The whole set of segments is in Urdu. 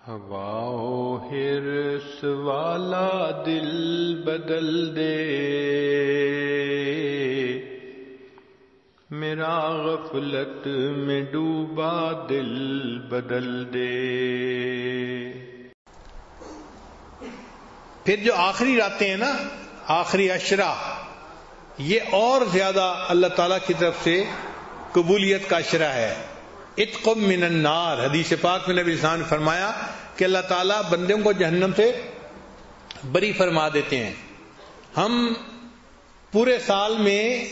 ہوا و حرص والا دل بدل دے، میرا غفلت میں ڈوبا دل بدل دے۔ پھر جو آخری راتیں ہیں نا، آخری عشرہ، یہ اور زیادہ اللہ تعالیٰ کی طرف سے قبولیت کا عشرہ ہے۔ اتق من النار، حدیث پاک میں نبی صلی اللہ علیہ وسلم نے فرمایا کہ اللہ تعالیٰ بندوں کو جہنم سے بری فرما دیتے ہیں۔ ہم پورے سال میں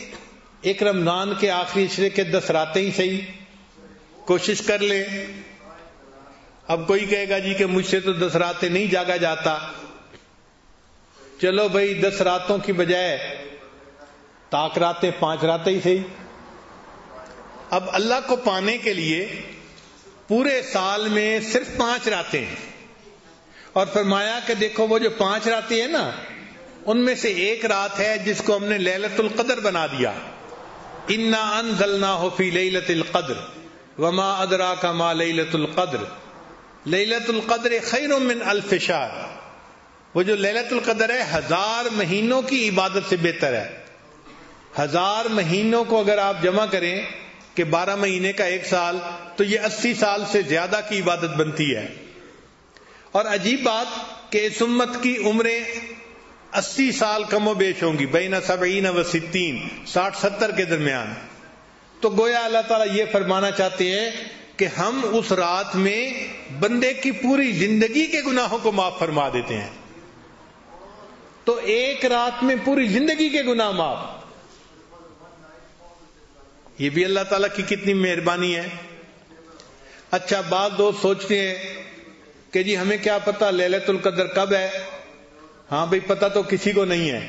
ایک رمضان کے آخری عشرے کے 10 راتیں ہی صحیح کوشش کر لیں۔ اب کوئی کہے گا جی کہ مجھ سے تو 10 راتیں نہیں جاگا جاتا، چلو بھائی 10 راتوں کی بجائے طاق راتیں 5 راتیں ہی صحیح۔ اب اللہ کو پانے کے لیے پورے سال میں صرف 5 راتیں ہیں، اور فرمایا کہ دیکھو وہ جو 5 راتیں ہیں نا، ان میں سے ایک رات ہے جس کو ہم نے لیلۃ القدر بنا دیا۔ انا انزلناہ فی لیلۃ القدر وما ادراک ما لیلۃ القدر، لیلۃ القدر خیر من الف شہر۔ وہ جو لیلۃ القدر ہے 1000 مہینوں کی عبادت سے بہتر ہے۔ 1000 مہینوں کو اگر آپ جمع کریں کہ 12 مہینے کا 1 سال، تو یہ 80 سال سے زیادہ کی عبادت بنتی ہے۔ اور عجیب بات کہ اس امت کی عمریں 80 سال کم و بیش ہوں گی، بین 70 و 60، 60-70 کے درمیان۔ تو گویا اللہ تعالیٰ یہ فرمانا چاہتے ہیں کہ ہم اس رات میں بندے کی پوری زندگی کے گناہوں کو معاف فرما دیتے ہیں۔ تو ایک رات میں پوری زندگی کے گناہ معاف، یہ بھی اللہ تعالیٰ کی کتنی مہربانی ہے۔ اچھا، بعض دوست سوچتے ہیں کہ جی ہمیں کیا پتہ لیلۃ القدر کب ہے؟ ہاں بھئی پتہ تو کسی کو نہیں ہے،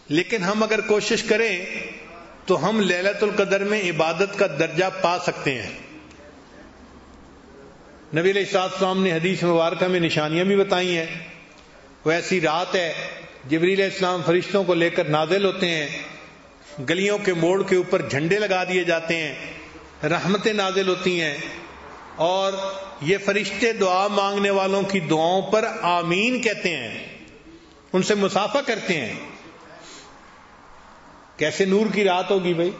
لیکن ہم اگر کوشش کریں تو ہم لیلۃ القدر میں عبادت کا درجہ پا سکتے ہیں۔ نبی علیہ السلام نے حدیث مبارکہ میں نشانیاں بھی بتائی ہیں۔ وہ ایسی رات ہے جبریل علیہ السلام فرشتوں کو لے کر نازل ہوتے ہیں، گلیوں کے موڑ کے اوپر جھنڈے لگا دیے جاتے ہیں، رحمتیں نازل ہوتی ہیں، اور یہ فرشتے دعا مانگنے والوں کی دعاؤں پر آمین کہتے ہیں، ان سے مصافحہ کرتے ہیں۔ کیسے نور کی رات ہوگی بھائی؟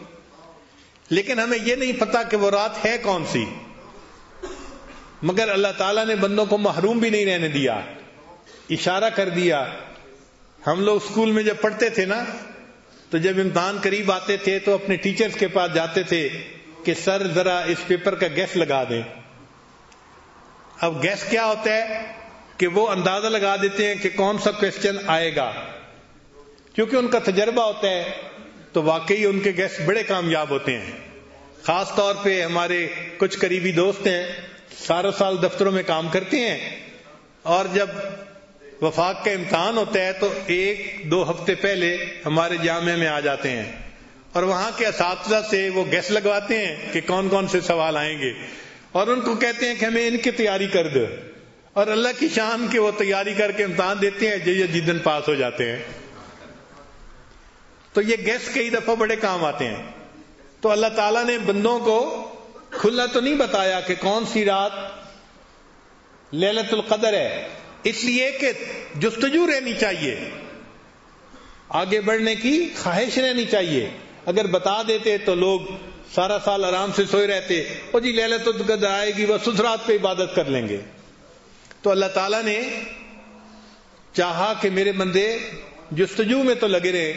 لیکن ہمیں یہ نہیں پتا کہ وہ رات ہے کون سی، مگر اللہ تعالیٰ نے بندوں کو محروم بھی نہیں رہنے دیا، اشارہ کر دیا۔ ہم لوگ اسکول میں جب پڑھتے تھے نا، تو جب امتحان قریب آتے تھے تو اپنے ٹیچرز کے پاس جاتے تھے کہ سر ذرا اس پیپر کا گیس لگا دیں۔ اب گیس کیا ہوتا ہے کہ وہ اندازہ لگا دیتے ہیں کہ کون سا کویسچن آئے گا، کیونکہ ان کا تجربہ ہوتا ہے، تو واقعی ان کے گیس بڑے کامیاب ہوتے ہیں۔ خاص طور پہ ہمارے کچھ قریبی دوست ہیں، سارا سال دفتروں میں کام کرتے ہیں، اور جب وفاق کا امتحان ہوتا ہے تو 1-2 ہفتے پہلے ہمارے جامعہ میں آ جاتے ہیں، اور وہاں کے اساتذہ سے وہ گیس لگواتے ہیں کہ کون کون سے سوال آئیں گے، اور ان کو کہتے ہیں کہ ہمیں ان کی تیاری کر دو، اور اللہ کی شان کہ وہ تیاری کر کے امتحان دیتے ہیں، جو جدن پاس ہو جاتے ہیں۔ تو یہ گیس کئی دفعہ بڑے کام آتے ہیں۔ تو اللہ تعالیٰ نے بندوں کو کھلا تو نہیں بتایا کہ کون سی رات لیلۃ القدر ہے، اس لیے کہ جستجو رہنی چاہیے، آگے بڑھنے کی خواہش رہنی چاہیے۔ اگر بتا دیتے تو لوگ سارا سال آرام سے سوئے رہتے، اور جی لیلۃ القدر آئے گی بس اس رات پہ عبادت کر لیں گے۔ تو اللہ تعالیٰ نے چاہا کہ میرے بندے جستجو میں تو لگے رہے،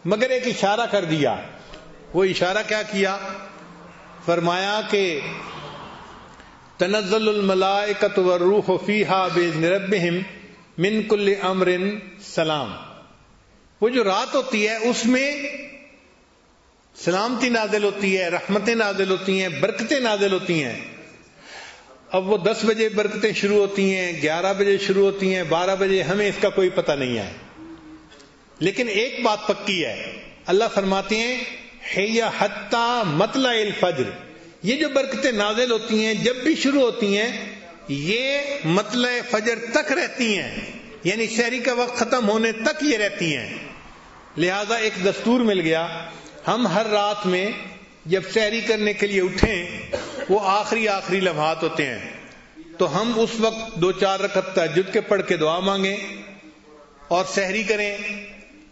مگر ایک اشارہ کر دیا۔ وہ اشارہ کیا کیا؟ فرمایا کہ تنزل الملائکۃ والروح فیہا باذن ربہم من کل امر سلام۔ وہ جو رات ہوتی ہے اس میں سلامتی نازل ہوتی ہے، رحمتیں نازل ہوتی ہیں، برکتیں نازل ہوتی ہیں۔ اب وہ 10 بجے برکتیں شروع ہوتی ہیں، 11 بجے شروع ہوتی ہیں، 12 بجے، ہمیں اس کا کوئی پتہ نہیں ہے، لیکن ایک بات پکی ہے، اللہ فرماتے ہیں حی حتی مطلع الفجر، یہ جو برکتیں نازل ہوتی ہیں جب بھی شروع ہوتی ہیں یہ مطلع فجر تک رہتی ہیں، یعنی سحری کا وقت ختم ہونے تک یہ رہتی ہیں۔ لہذا ایک دستور مل گیا، ہم ہر رات میں جب سحری کرنے کے لیے اٹھیں وہ آخری لمحات ہوتے ہیں، تو ہم اس وقت 2-4 رکعت تہجد کے پڑھ کے دعا مانگیں اور سحری کریں،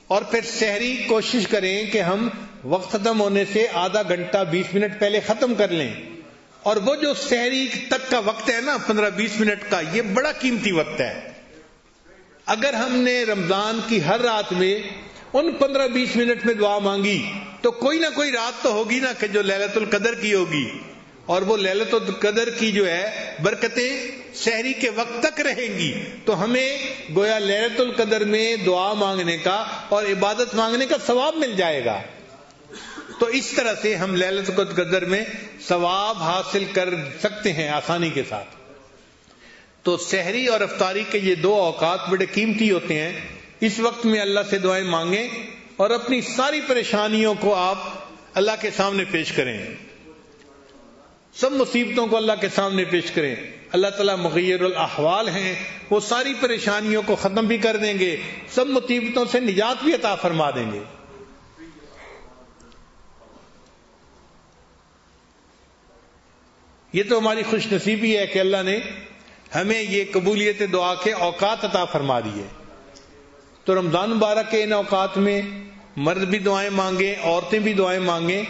اور پھر سحری کوشش کریں کہ ہم وقت ختم ہونے سے آدھا گھنٹہ 20 منٹ پہلے ختم کر لیں. اور وہ جو سحری تک کا وقت ہے نا 15-20 منٹ کا، یہ بڑا قیمتی وقت ہے. اگر ہم نے رمضان کی ہر رات میں ان 15-20 منٹ میں دعا مانگی تو کوئی نہ کوئی رات تو ہوگی نا کہ جو لیلۃ القدر کی ہوگی، اور وہ لیلۃ القدر کی جو ہے برکتیں سحری کے وقت تک رہیں گی. تو ہمیں گویا لیلۃ القدر میں دعا مانگنے کا اور عبادت مانگنے کا ثواب مل جائے گا. تو اس طرح سے ہم لیلۃ القدر میں ثواب حاصل کر سکتے ہیں آسانی کے ساتھ. تو سحری اور افطاری کے یہ 2 اوقات بڑے قیمتی ہوتے ہیں. اس وقت میں اللہ سے دعائیں مانگیں اور اپنی ساری پریشانیوں کو آپ اللہ کے سامنے پیش کریں، سب مصیبتوں کو اللہ کے سامنے پیش کریں. اللہ تعالیٰ مغیر الاحوال ہیں، وہ ساری پریشانیوں کو ختم بھی کر دیں گے، سب مصیبتوں سے نجات بھی عطا فرما دیں گے. یہ تو ہماری خوش نصیبی ہے کہ اللہ نے ہمیں یہ قبولیت دعا کے اوقات عطا فرما دیے. تو رمضان مبارک کے ان اوقات میں مرد بھی دعائیں مانگیں، عورتیں بھی دعائیں مانگیں.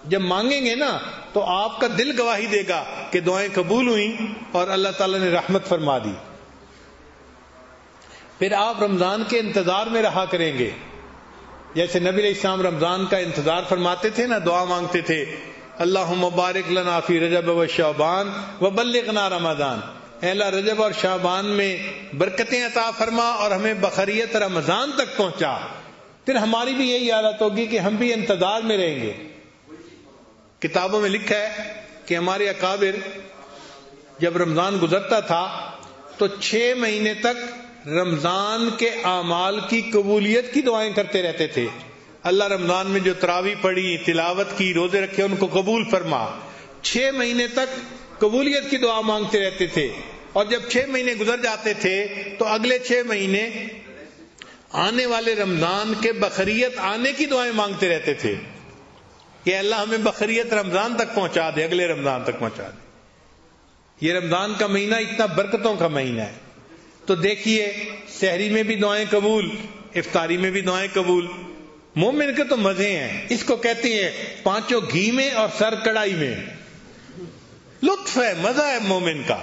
جب مانگیں گے نا تو آپ کا دل گواہی دے گا کہ دعائیں قبول ہوئیں اور اللہ تعالیٰ نے رحمت فرما دی. پھر آپ رمضان کے انتظار میں رہا کریں گے. جیسے نبی علیہ السلام رمضان کا انتظار فرماتے تھے نا، دعا مانگتے تھے اللہم بارک لنا فی رجب و شعبان وبلغنا رمضان. اے اللہ رجب اور شعبان میں برکتیں عطا فرما اور ہمیں بخیریت رمضان تک پہنچا. پھر ہماری بھی یہی حالت ہوگی کہ ہم بھی انتظار میں رہیں گے. کتابوں میں لکھا ہے کہ ہمارے اکابر جب رمضان گزرتا تھا تو 6 مہینے تک رمضان کے اعمال کی قبولیت کی دعائیں کرتے رہتے تھے. اللہ رمضان میں جو تراویح پڑھی، تلاوت کی، روزے رکھے، ان کو قبول فرما. 6 مہینے تک قبولیت کی دعا مانگتے رہتے تھے. اور جب 6 مہینے گزر جاتے تھے تو اگلے 6 مہینے آنے والے رمضان کے بخیریت آنے کی دعائیں مانگتے رہتے تھے کہ اللہ ہمیں بخیریت رمضان تک پہنچا دے، اگلے رمضان تک پہنچا دے. یہ رمضان کا مہینہ اتنا برکتوں کا مہینہ ہے. تو دیکھیے سحری میں بھی دعائیں قبول، افطاری میں بھی دعائیں قبول. مومن کے تو مزے ہیں، اس کو کہتے ہیں 5 گھی میں اور سر کڑائی میں. لطف ہے، مزہ ہے مومن کا.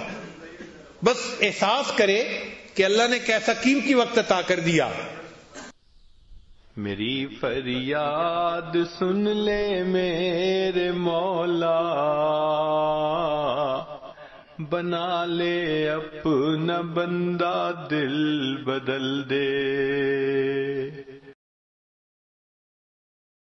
بس احساس کرے کہ اللہ نے کیسا قیمتی وقت عطا کر دیا. میری فریاد سن لے میرے مولا، بنا لے اپنا بندہ دل بدل دے.